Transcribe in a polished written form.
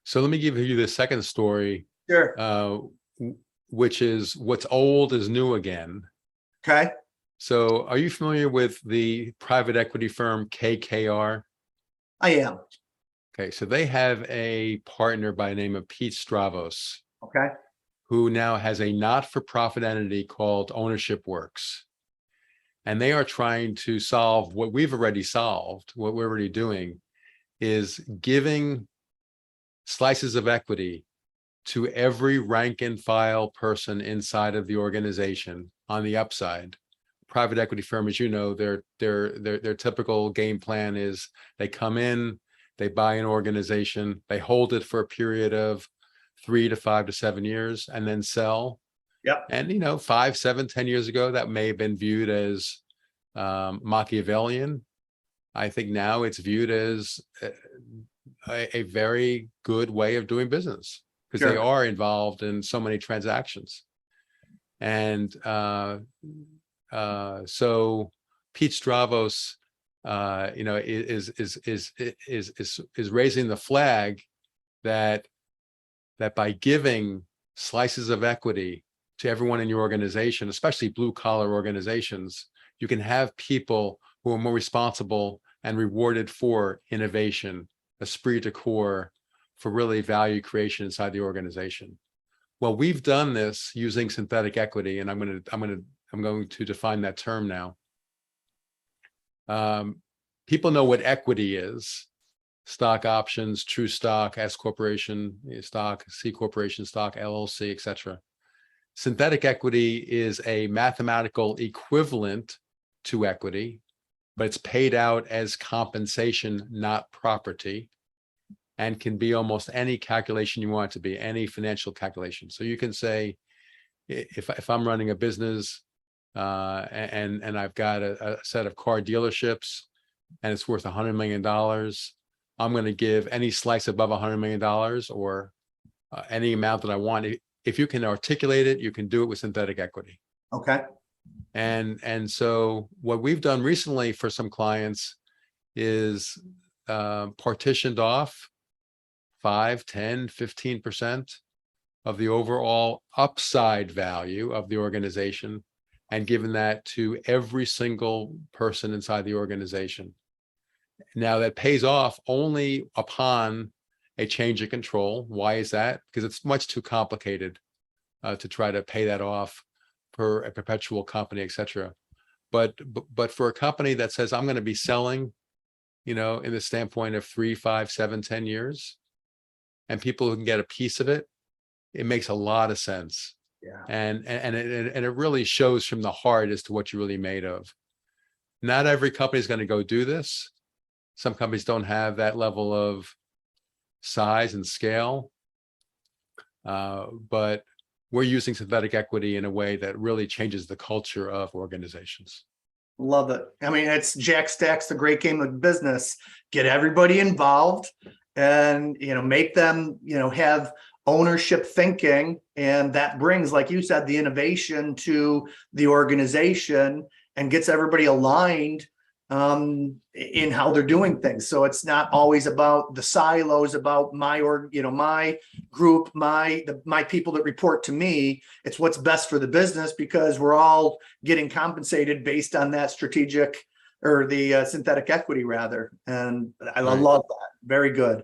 So let me give you the second story, Sure. which is what's old is new again. Okay. So are you familiar with the private equity firm KKR? I am. Okay, so they have a partner by the name of Pete Stravos, Okay. who now has a not-for-profit entity called Ownership Works. And they are trying to solve what we've already solved, what we're already doing, is giving slices of equity to every rank and file person inside of the organization on the upside. Private equity firm, as you know, their typical game plan is they come in, they buy an organization, they hold it for a period of 3 to 5 to 7 years, and then sell. Yep. And 5, 7, 10 years ago, that may have been viewed as Machiavellian. I think now it's viewed as a very good way of doing business, because they are involved in so many transactions. And so Pete Stravos, is raising the flag that by giving slices of equity to everyone in your organization, especially blue collar organizations, you can have people who are more responsible and rewarded for innovation, esprit de corps, for really value creation inside the organization. Well, we've done this using synthetic equity, and I'm going to define that term now. People know what equity is: stock options, true stock, S corporation stock, C corporation stock, LLC, etc. Synthetic equity is a mathematical equivalent to equity, but it's paid out as compensation, not property, and can be almost any calculation you want it to be, any financial calculation. So you can say, if I'm running a business and I've got a set of car dealerships and it's worth $100 million, I'm going to give any slice above $100 million or any amount that I want. If you can articulate it, you can do it with synthetic equity. Okay. And so what we've done recently for some clients is partitioned off 5, 10, 15% of the overall upside value of the organization and given that to every single person inside the organization. Now that pays off only upon a change of control. Why is that? Because it's much too complicated to try to pay that off for a perpetual company, etc. But for a company that says, I'm going to be selling, in the standpoint of 3, 5, 7, 10 years, and people who can get a piece of it, it makes a lot of sense. Yeah. And it really shows from the heart as to what you're really made of. Not every company is going to go do this. Some companies don't have that level of size and scale, but we're using synthetic equity in a way that really changes the culture of organizations. Love it. I mean, it's Jack Stack's The Great Game of Business. Get everybody involved and, make them, have ownership thinking. And that brings, like you said, the innovation to the organization and gets everybody aligned in how they're doing things. So it's not always about the silos, about my my group, my people that report to me. It's what's best for the business, because we're all getting compensated based on that strategic or the synthetic equity rather. And I love that. Very good.